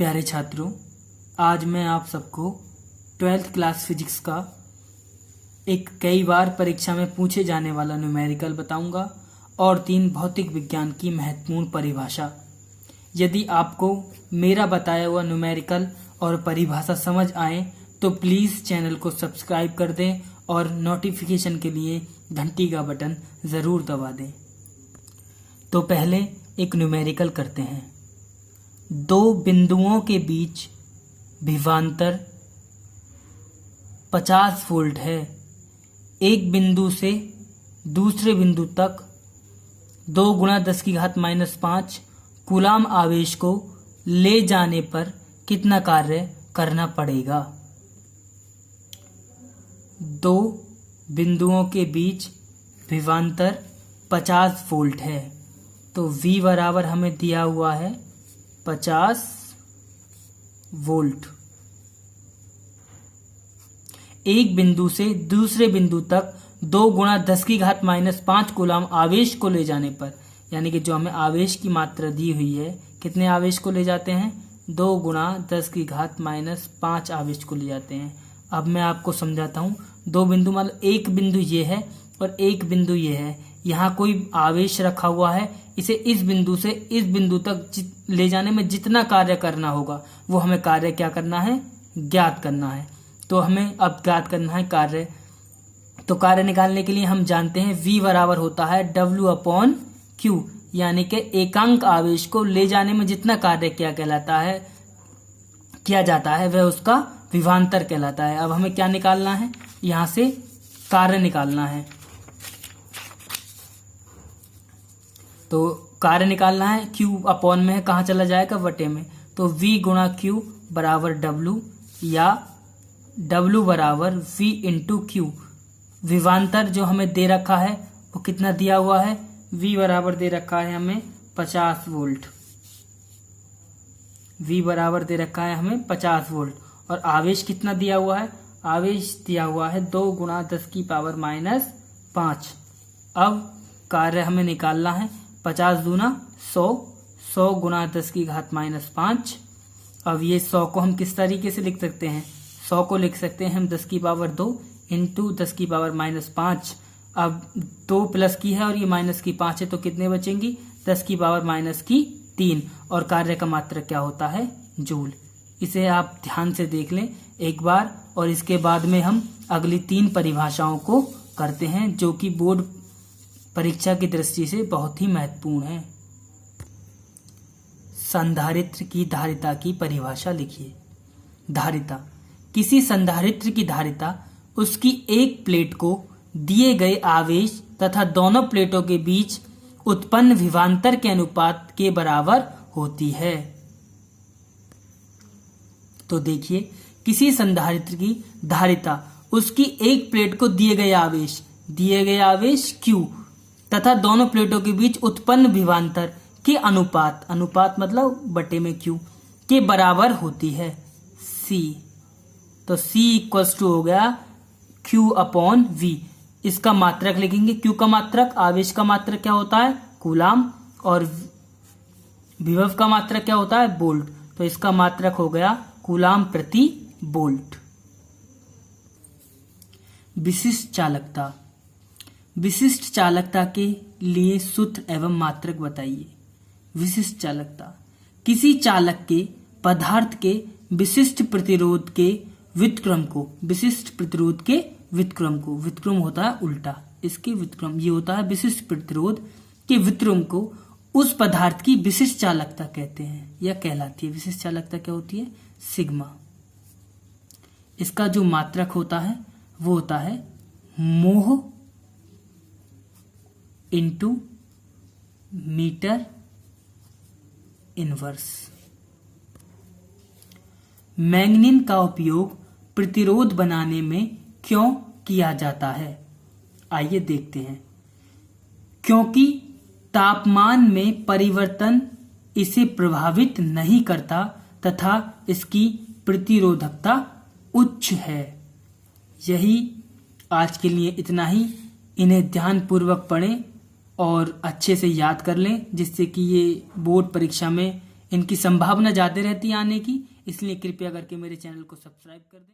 प्यारे छात्रों, आज मैं आप सबको 12th क्लास फिजिक्स का एक कई बार परीक्षा में पूछे जाने वाला न्यूमेरिकल बताऊंगा और 3 भौतिक विज्ञान की महत्वपूर्ण परिभाषा। यदि आपको मेरा बताया हुआ न्यूमेरिकल और परिभाषा समझ आए तो प्लीज़ चैनल को सब्सक्राइब कर दें और नोटिफिकेशन के लिए घंटी का बटन ज़रूर दबा दें। तो पहले एक न्यूमेरिकल करते हैं। 2 बिंदुओं के बीच विभवांतर 50 वोल्ट है। एक बिंदु से दूसरे बिंदु तक 2 × 10⁻⁵ कूलाम आवेश को ले जाने पर कितना कार्य करना पड़ेगा। 2 बिंदुओं के बीच विभवांतर 50 वोल्ट है, तो V बराबर हमें दिया हुआ है 50 वोल्ट। एक बिंदु से दूसरे बिंदु तक 2 × 10⁻⁵ कूलाम आवेश को ले जाने पर, यानी कि जो हमें आवेश की मात्रा दी हुई है, कितने आवेश को ले जाते हैं? 2 × 10⁻⁵ आवेश को ले जाते हैं। अब मैं आपको समझाता हूँ। 2 बिंदु मतलब एक बिंदु ये है और एक बिंदु ये है। यहाँ कोई आवेश रखा हुआ है, इसे इस बिंदु से इस बिंदु तक ले जाने में जितना कार्य करना होगा वो हमें कार्य क्या करना है? ज्ञात करना है। तो हमें अब ज्ञात करना है कार्य। तो कार्य निकालने के लिए हम जानते हैं V बराबर होता है W/Q, यानी कि एकांक आवेश को ले जाने में जितना कार्य किया जाता है वह उसका विभवांतर कहलाता है। अब हमें क्या निकालना है? यहाँ से कार्य निकालना है। तो कार्य निकालना है, Q/ में है, कहाँ चला जाएगा? बटे में। तो V × Q बराबर W या W बराबर V × Q। विभवांतर जो हमें दे रखा है वो कितना दिया हुआ है? V बराबर दे रखा है हमें 50 वोल्ट। V बराबर दे रखा है हमें 50 वोल्ट। और आवेश कितना दिया हुआ है? आवेश दिया हुआ है 2 × 10⁻⁵। अब कार्य हमें निकालना है। 50 दूना 100, 100 × 10⁻⁵। अब ये 100 को हम किस तरीके से लिख सकते हैं? 100 को लिख सकते हैं हम 10⁻² × 10⁻⁵। अब 2 प्लस की है और ये माइनस की 5 है, तो कितने बचेंगी? 10⁻⁻3। और कार्य का मात्रक क्या होता है? जूल। इसे आप ध्यान से देख लें एक बार, और इसके बाद में हम अगली 3 परिभाषाओं को करते हैं जो कि बोर्ड परीक्षा की दृष्टि से बहुत ही महत्वपूर्ण है। संधारित्र की धारिता की परिभाषा लिखिए। धारिता: किसी संधारित्र की धारिता उसकी एक प्लेट को दिए गए आवेश तथा दोनों प्लेटों के बीच उत्पन्न विभवांतर के अनुपात के बराबर होती है। तो देखिए, किसी संधारित्र की धारिता उसकी एक प्लेट को दिए गए आवेश Q तथा दोनों प्लेटों के बीच उत्पन्न विभवांतर के अनुपात मतलब बटे में Q के बराबर होती है, C। तो C = हो गया Q/V। इसका मात्रक लिखेंगे। Q का मात्रक, आवेश का मात्रक क्या होता है? कूलाम। और विभव का मात्रक क्या होता है? वोल्ट। तो इसका मात्रक हो गया कूलाम प्रति वोल्ट। विशिष्ट चालकता: विशिष्ट चालकता के लिए सूत्र एवं मात्रक बताइए। विशिष्ट चालकता: किसी चालक के पदार्थ के विशिष्ट प्रतिरोध के व्युत्क्रम को, विशिष्ट प्रतिरोध के व्युत्क्रम होता है उल्टा, इसके व्युत्क्रम, ये होता है विशिष्ट प्रतिरोध के व्युत्क्रम को उस पदार्थ की विशिष्ट चालकता कहते हैं या कहलाती है। विशिष्ट चालकता क्या होती है? सिग्मा। इसका जो मात्रक होता है वो होता है मोह × मीटर इनवर्स। मैग्नीन का उपयोग प्रतिरोध बनाने में क्यों किया जाता है? आइए देखते हैं। क्योंकि तापमान में परिवर्तन इसे प्रभावित नहीं करता तथा इसकी प्रतिरोधकता उच्च है। यही आज के लिए इतना ही। इन्हें ध्यानपूर्वक पढ़ें और अच्छे से याद कर लें, जिससे कि ये बोर्ड परीक्षा में इनकी संभावना ज़्यादा रहती है आने की, इसलिए कृपया करके मेरे चैनल को सब्सक्राइब कर दें।